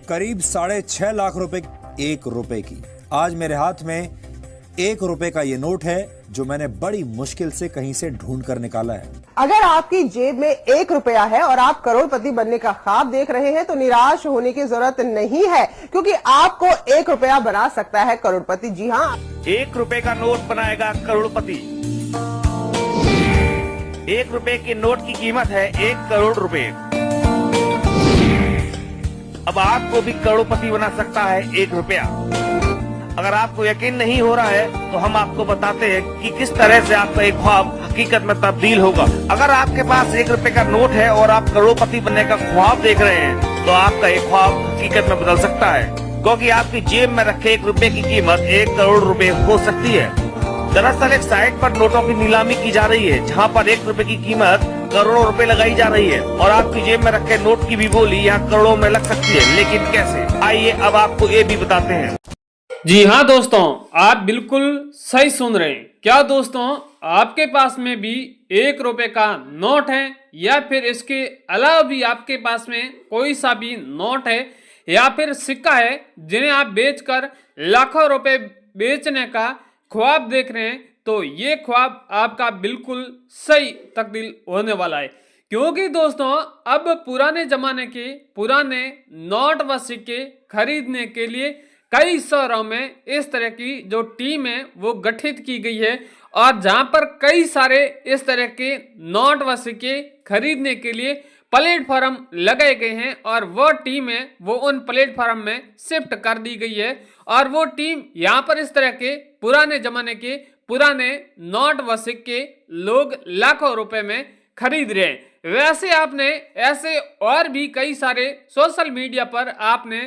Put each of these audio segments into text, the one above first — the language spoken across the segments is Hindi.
करीब 6.5 लाख रुपए 1 रुपए की। आज मेरे हाथ में 1 रुपए का ये नोट है जो मैंने बड़ी मुश्किल से कहीं से ढूंढ कर निकाला है। अगर आपकी जेब में 1 रुपया है और आप करोड़पति बनने का ख्वाब देख रहे हैं तो निराश होने की जरूरत नहीं है, क्योंकि आपको 1 रुपया बना सकता है करोड़पति। जी हाँ, 1 रुपए का नोट बनाएगा करोड़पति। 1 रुपए के नोट की कीमत है 1 करोड़ रुपए। अब आपको भी करोड़पति बना सकता है 1 रुपया। अगर आपको यकीन नहीं हो रहा है तो हम आपको बताते हैं कि किस तरह से आपका एक ख्वाब हकीकत में तब्दील होगा। अगर आपके पास 1 रुपए का नोट है और आप करोड़पति बनने का ख्वाब देख रहे हैं तो आपका एक ख्वाब हकीकत में बदल सकता है, क्योंकि आपकी जेब में रखे 1 रुपए की कीमत 1 करोड़ रुपए हो सकती है। दरअसल एक साइट पर नोटों की नीलामी की जा रही है जहां पर 1 रुपए की कीमत करोड़ों रुपए लगाई जा रही है और आपकी जेब में रखे नोट की भी बोली यहाँ करोड़ों में लग सकती है। लेकिन कैसे, आइए अब आपको ये भी बताते हैं। जी हाँ दोस्तों, आप बिल्कुल सही सुन रहे हैं। क्या दोस्तों, आपके पास में भी 1 रुपए का नोट है या फिर इसके अलावा भी आपके पास में कोई सा भी नोट है या फिर सिक्का है जिन्हें आप बेचकर लाखों रुपए बेचने का ख्वाब देख रहे हैं, तो ये ख्वाब आपका बिल्कुल सही तब्दील होने वाला है। क्योंकि दोस्तों, अब पुराने जमाने के पुराने नोट व सिक्के खरीदने के लिए कई शहरों में इस तरह की जो टीम है वो गठित की गई है और जहां पर कई सारे इस तरह के नोट व सिक्के खरीदने के लिए प्लेटफॉर्म लगाए गए हैं और वो टीम है वो उन प्लेटफॉर्म में शिफ्ट कर दी गई है और वो टीम यहाँ पर इस तरह के पुराने जमाने के पुराने नोट व सिक्के लोग लाखों रुपए में खरीद रहे हैं। वैसे आपने ऐसे और भी कई सारे सोशल मीडिया पर आपने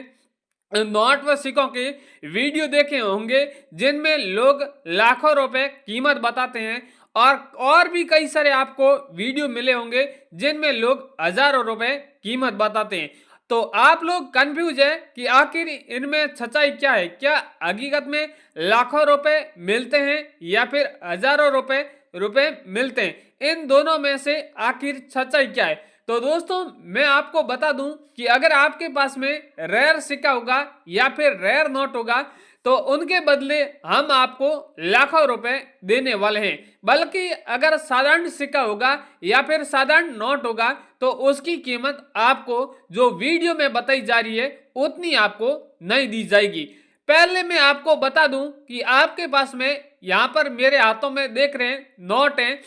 नोट व सिक्कों के वीडियो देखे होंगे जिनमें लोग लाखों रुपए कीमत बताते हैं और भी कई सारे आपको वीडियो मिले होंगे जिनमें लोग हजारों रुपए कीमत बताते हैं। तो आप लोग कंफ्यूज है कि आखिर इनमें सच्चाई क्या है, क्या हकीकत में लाखों रुपए मिलते हैं या फिर हजारों रुपए मिलते हैं, इन दोनों में से आखिर सच्चाई क्या है। तो दोस्तों, मैं आपको बता दूं कि अगर आपके पास में रेयर सिक्का होगा या फिर रेयर नोट होगा तो उनके बदले हम आपको लाखों रुपए देने वाले हैं। बल्कि अगर साधारण सिक्का होगा या फिर साधारण नोट होगा तो उसकी कीमत आपको जो वीडियो में बताई जा रही है उतनी आपको नहीं दी जाएगी। पहले मैं आपको बता दूं कि आपके पास में यहाँ पर मेरे हाथों में देख रहे हैं नोट हैं,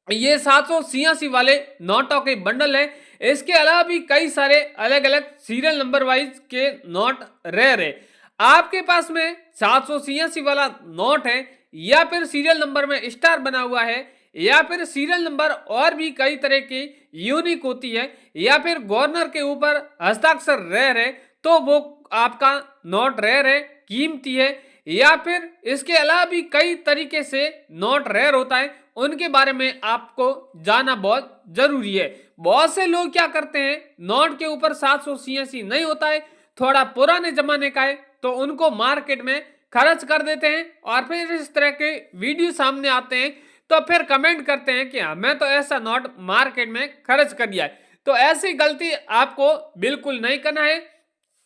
ये 786 वाले नोटों के बंडल है। इसके अलावा भी कई सारे अलग अलग सीरियल नंबर वाइज के नोट रेयर है। आपके पास में 786 वाला नोट है या फिर सीरियल नंबर में स्टार बना हुआ है या फिर सीरियल नंबर और भी कई तरह की यूनिक होती है या फिर गवर्नर के ऊपर हस्ताक्षर रेयर है तो वो आपका नोट रेयर है, कीमती है। या फिर इसके अलावा भी कई तरीके से नोट रेयर होता है, उनके बारे में आपको जानना बहुत जरूरी है। बहुत से लोग क्या करते हैं, नोट के ऊपर 786 नहीं होता है, थोड़ा पुराने जमाने का है, तो उनको मार्केट में खर्च कर देते हैं और फिर इस तरह के वीडियो सामने आते हैं तो फिर कमेंट करते हैं कि हमें तो ऐसा नोट मार्केट में खर्च कर दिया है। तो ऐसी गलती आपको बिल्कुल नहीं करना है।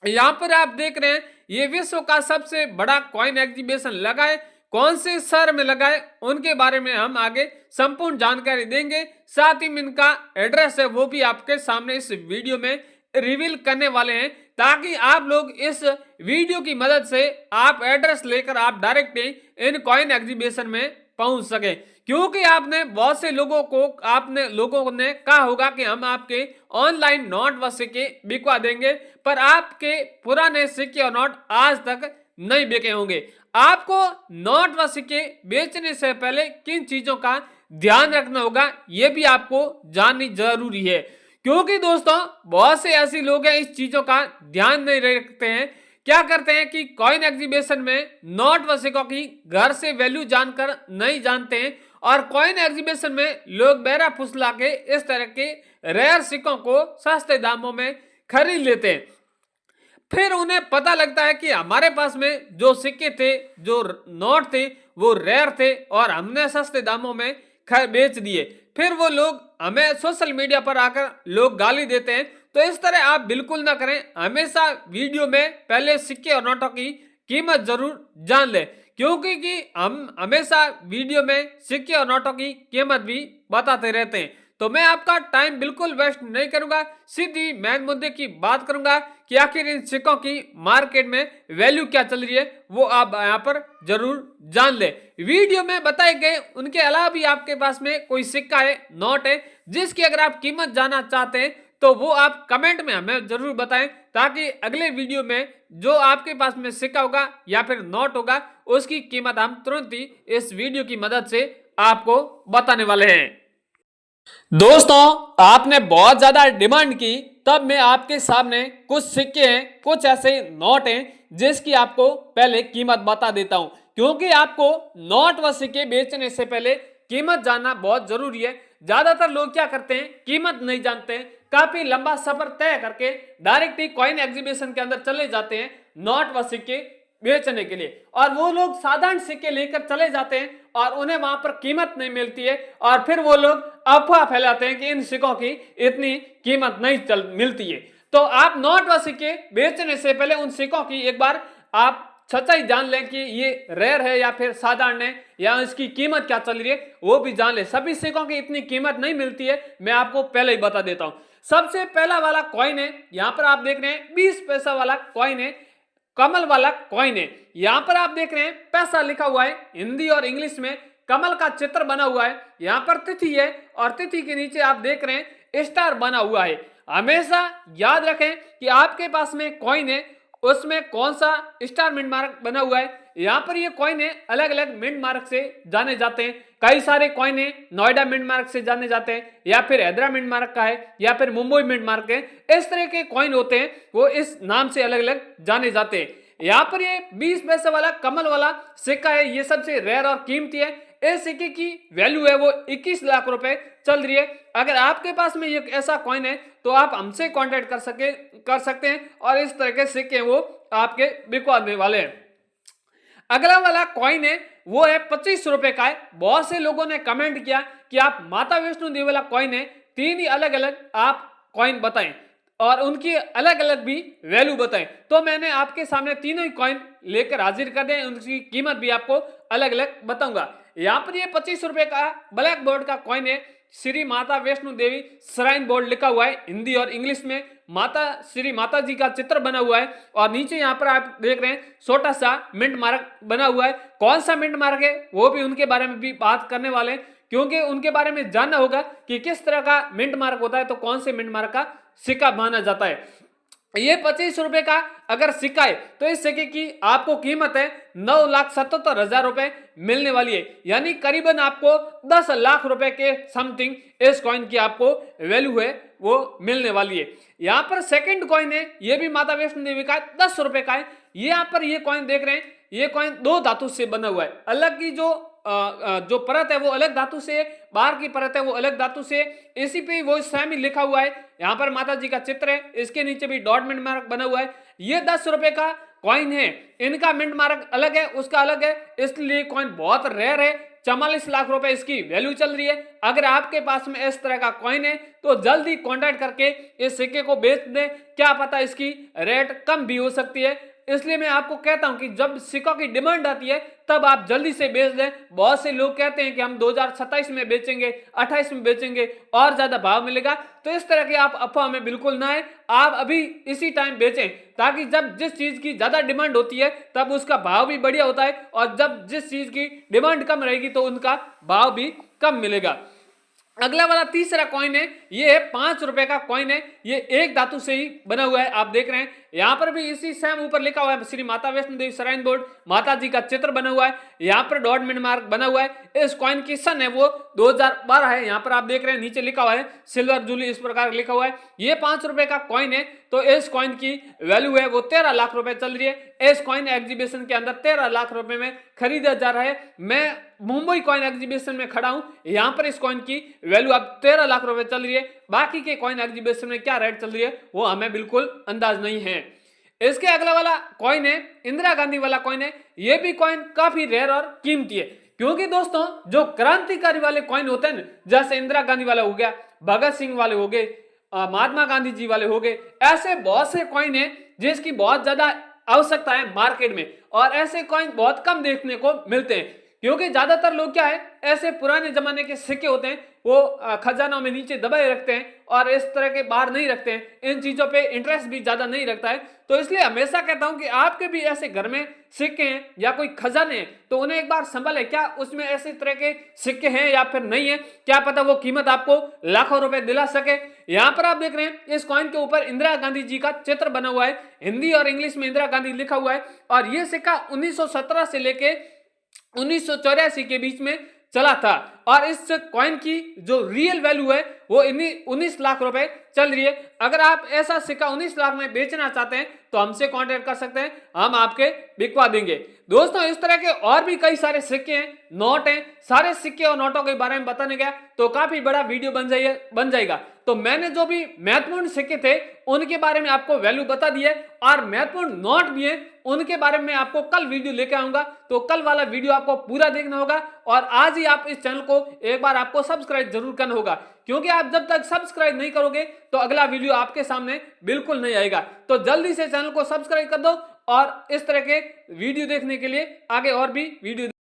यहाँ पर आप देख रहे हैं ये विश्व का सबसे बड़ा कॉइन एग्जीबिशन लगा है। कौन से शहर में लगा है उनके बारे में हम आगे संपूर्ण जानकारी देंगे। साथ ही इनका एड्रेस है वो भी आपके सामने इस वीडियो में रिवील करने वाले हैं, ताकि आप लोग इस वीडियो की मदद से आप एड्रेस लेकर आप डायरेक्ट इन कॉइन एग्जीबिशन में पहुंच सके। क्योंकि आपने बहुत से लोगों ने कहा होगा कि हम आपके ऑनलाइन नोट व सिक्के बिकवा देंगे, पर आपके पुराने सिक्के और नोट आज तक नहीं बिके होंगे। आपको नोट व सिक्के बेचने से पहले किन चीजों का ध्यान रखना होगा ये भी आपको जाननी जरूरी है। क्योंकि दोस्तों, बहुत से ऐसे लोग हैं इस चीजों का ध्यान नहीं रखते हैं। क्या करते हैं कि कॉइन एग्जीबिशन में नोट व सिक्कों की घर से वैल्यू जानकर नहीं जानते हैं और कॉइन एग्जीबिशन में लोग बहरा फुसला के इस तरह के रेयर सिक्कों को सस्ते दामों में खरीद लेते हैं। फिर उन्हें पता लगता है कि हमारे पास में जो सिक्के थे, जो नोट थे, वो रेयर थे और हमने सस्ते दामों में बेच दिए। फिर वो लोग हमें सोशल मीडिया पर आकर लोग गाली देते हैं तो इस तरह आप बिल्कुल ना करें। हमेशा वीडियो में पहले सिक्के और नोटों की कीमत जरूर जान लें, क्योंकि हम हमेशा वीडियो में सिक्के और नोटों की कीमत भी बताते रहते हैं। तो मैं आपका टाइम बिल्कुल वेस्ट नहीं करूंगा, सीधी मेन मुद्दे की बात करूंगा कि आखिर इन सिक्कों की मार्केट में वैल्यू क्या चल रही है, वो आप यहाँ पर जरूर जान ले। वीडियो में बताए गए उनके अलावा भी आपके पास में कोई सिक्का है, नोट है, जिसकी अगर आप कीमत जानना चाहते हैं तो वो आप कमेंट में हमें जरूर बताएं, ताकि अगले वीडियो में जो आपके पास में सिक्का होगा या फिर नोट होगा उसकी कीमत हम तुरंत ही इस वीडियो की मदद से आपको बताने वाले हैं। दोस्तों, आपने बहुत ज्यादा डिमांड की, तब मैं आपके सामने कुछ सिक्के हैं, कुछ ऐसे नोट हैं जिसकी आपको पहले कीमत बता देता हूं, क्योंकि आपको नोट व सिक्के बेचने से पहले कीमत जानना बहुत जरूरी है। ज्यादातर लोग क्या करते हैं, कीमत नहीं जानते हैं, काफी लंबा सफर तय करके डायरेक्ट ही कॉइन एग्जीबिशन के अंदर चले जाते हैं नोट व सिक्के बेचने के लिए, और वो लोग साधारण सिक्के लेकर चले जाते हैं और उन्हें वहां पर कीमत नहीं मिलती है, और फिर वो लोग अफवाह फैलाते हैं कि इन सिक्कों की इतनी कीमत नहीं मिलती है। तो आप नोट व सिक्के बेचने से पहले उन सिक्कों की एक बार आप सच्चाई जान लें कि ये रेयर है या फिर साधारण है, या इसकी कीमत क्या चल रही है वो भी जान लें। सभी सिक्कों की इतनी कीमत नहीं मिलती है, मैं आपको पहले ही बता देता हूं। सबसे पहला वाला कॉइन है, यहां पर आप देख रहे हैं 20 पैसा वाला कॉइन है, कमल वाला कॉइन है। यहां पर आप देख रहे हैं पैसा लिखा हुआ है, हिंदी और इंग्लिश में कमल का चित्र बना हुआ है। यहां पर तिथि है और तिथि के नीचे आप देख रहे हैं स्टार बना हुआ है। हमेशा याद रखें कि आपके पास में कॉइन है उसमें कौन सा स्टार मिंट मार्क बना हुआ है। यहाँ पर ये कॉइन है अलग अलग मिंट मार्क से जाने जाते हैं। कई सारे कॉइन है नोएडा मिंट मार्क से जाने जाते हैं, या फिर हैदरा मिंट मार्क का है, या फिर मुंबई मिंट मार्क है। इस तरह के कॉइन होते हैं, वो इस नाम से अलग अलग जाने जाते हैं। यहाँ पर ये 20 पैसे वाला कमल वाला सिक्का है, ये सबसे रेयर और कीमती है। इस सिक्के की वैल्यू है वो 21 लाख रुपए चल रही है। अगर आपके पास में ये ऐसा कॉइन है तो आप हमसे कांटेक्ट कर सकते हैं, और इस तरह के सिक्के वो आपके बिकवाने वाले हैं। अगला वाला कॉइन है वो है 25 रुपए का है। बहुत से लोगों ने कमेंट किया कि आप माता वैष्णो देवी वाला कॉइन है, 3 ही अलग अलग आप कॉइन बताएं और उनकी अलग अलग भी वैल्यू बताएं। तो मैंने आपके सामने तीनों ही कॉइन लेकर हाजिर कर दिए, उनकी कीमत भी आपको अलग अलग बताऊंगा। यहाँ पर ये 25 रुपए का ब्लैक बोर्ड का कॉइन है, श्री माता वैष्णो देवी श्राइन बोर्ड लिखा हुआ है हिंदी और इंग्लिश में, श्री माता जी का चित्र बना हुआ है, और नीचे यहाँ पर आप देख रहे हैं छोटा सा मिंट मार्क बना हुआ है। कौन सा मिंट मार्क है वो भी उनके बारे में भी बात करने वाले हैं, क्योंकि उनके बारे में जानना होगा कि किस तरह का मिंट मार्क होता है, तो कौन से मिंट मार्क का सिक्का माना जाता है। ये 25 रुपए का अगर सिक्का है तो इस सिक्के की आपको कीमत है 9,77,000 रुपए मिलने वाली है, यानी करीबन आपको 10 लाख रुपए के समथिंग इस कॉइन की आपको वैल्यू है वो मिलने वाली है। यहाँ पर सेकंड कॉइन है, ये भी माता वैष्णो देवी का 10 रुपए का है। ये यहाँ पर ये कॉइन देख रहे हैं, ये कॉइन 2 धातु से बना हुआ है। अलग की जो परत है वो अलग धातु से, बाहर की परत है वो अलग धातु से, इसी पे वो सेम ही लिखा हुआ है। यहाँ पर माता जी का चित्र है, इसके नीचे भी डॉट मिंट मार्क बना हुआ है। ये 10 रुपए का कॉइन है, इनका मिंट मार्क अलग है, उसका अलग है, इसलिए कॉइन बहुत रेयर है। 44 लाख रुपए इसकी वैल्यू चल रही है। अगर आपके पास में इस तरह का कॉइन है तो जल्दी कॉन्टैक्ट करके इस सिक्के को बेच दें, क्या पता इसकी रेट कम भी हो सकती है। इसलिए मैं आपको कहता हूं कि जब सिक्कों की डिमांड आती है तब आप जल्दी से बेच दें। बहुत से लोग कहते हैं कि हम 2027 में बेचेंगे, 28 में बेचेंगे और ज्यादा भाव मिलेगा, तो इस तरह के आप अफवाह में बिल्कुल ना आए। आप अभी इसी टाइम बेचें, ताकि जब जिस चीज की ज्यादा डिमांड होती है तब उसका भाव भी बढ़िया होता है, और जब जिस चीज की डिमांड कम रहेगी तो उनका भाव भी कम मिलेगा। अगला वाला तीसरा कॉइन है, ये है 5 रुपए का कॉइन है। ये एक धातु से ही बना हुआ है, आप देख रहे हैं। यहाँ पर भी इसी सेम ऊपर लिखा हुआ है श्री माता वैष्णो देवी श्राइन बोर्ड, माता जी का चित्र बना हुआ है। यहाँ पर डॉट मिंट मार्क बना हुआ है। इस कॉइन की सन है वो 2012 है। यहाँ पर आप देख रहे हैं नीचे लिखा हुआ है सिल्वर जूली, इस प्रकार लिखा हुआ है। ये 5 रुपए का कॉइन है, तो इस कॉइन की वैल्यू है वो 13 लाख रुपए चल रही है। इस कॉइन एग्जीबिशन के अंदर 13 लाख रुपए में खरीदा जा रहा है। मैं मुंबई कॉइन एग्जीबिशन में खड़ा हूं, यहाँ पर इस कॉइन की वैल्यू अब 13 लाख रुपए चल रही है। बाकी के कॉइन एग्जीबिशन में क्या रेट चल रही है वो हमें बिल्कुल अंदाज नहीं है। इसके अगला वाला कॉइन है इंदिरा गांधी वाला कॉइन है। ये भी कॉइन काफी रेयर और कीमती है, क्योंकि दोस्तों जो क्रांतिकारी वाले कॉइन होते हैं, जैसे इंदिरा गांधी वाला हो गया, भगत सिंह वाले हो गए, महात्मा गांधी जी वाले हो गए, ऐसे बहुत से कॉइन है जिसकी बहुत ज्यादा आवश्यकता है मार्केट में, और ऐसे कॉइन बहुत कम देखने को मिलते हैं, क्योंकि ज्यादातर लोग क्या है, ऐसे पुराने जमाने के सिक्के होते हैं वो खजानों में नीचे दबाए रखते हैं और इस तरह के बाहर नहीं रखते हैं, इन चीजों पे इंटरेस्ट भी ज्यादा नहीं रखता है। तो इसलिए हमेशा कहता हूं कि आपके भी ऐसे घर में सिक्के हैं या कोई खजाने हैं तो उन्हें एक बार संभालें, क्या उसमें ऐसे तरह के सिक्के हैं या फिर नहीं है, क्या पता वो कीमत आपको लाखों रुपए दिला सके। यहाँ पर आप देख रहे हैं इस कॉइन के ऊपर इंदिरा गांधी जी का चित्र बना हुआ है, हिंदी और इंग्लिश में इंदिरा गांधी लिखा हुआ है, और ये सिक्का 1917 से लेके 1984 के बीच में चला था, और इस कॉइन की जो रियल वैल्यू है वो 19 लाख रुपए चल रही है। अगर आप ऐसा सिक्का 19 लाख में बेचना चाहते हैं तो हमसे कांटेक्ट कर सकते हैं, हम आपके बिकवा देंगे। दोस्तों इस तरह के और भी कई सारे सिक्के हैं, नोट हैं, सारे सिक्के और नोटों के बारे में बताने गया तो काफी बड़ा वीडियो बन जाएगा। तो मैंने जो भी महत्वपूर्ण सिक्के थे उनके बारे में आपको वैल्यू बता दी है, और महत्वपूर्ण नोट भी है उनके बारे में आपको कल वीडियो लेके आऊंगा, तो कल वाला वीडियो आपको पूरा देखना होगा, और आज ही आप इस चैनल को एक बार आपको सब्सक्राइब जरूर करना होगा, क्योंकि आप जब तक सब्सक्राइब नहीं करोगे तो अगला वीडियो आपके सामने बिल्कुल नहीं आएगा। तो जल्दी से चैनल को सब्सक्राइब कर दो और इस तरह के वीडियो देखने के लिए आगे और भी वीडियो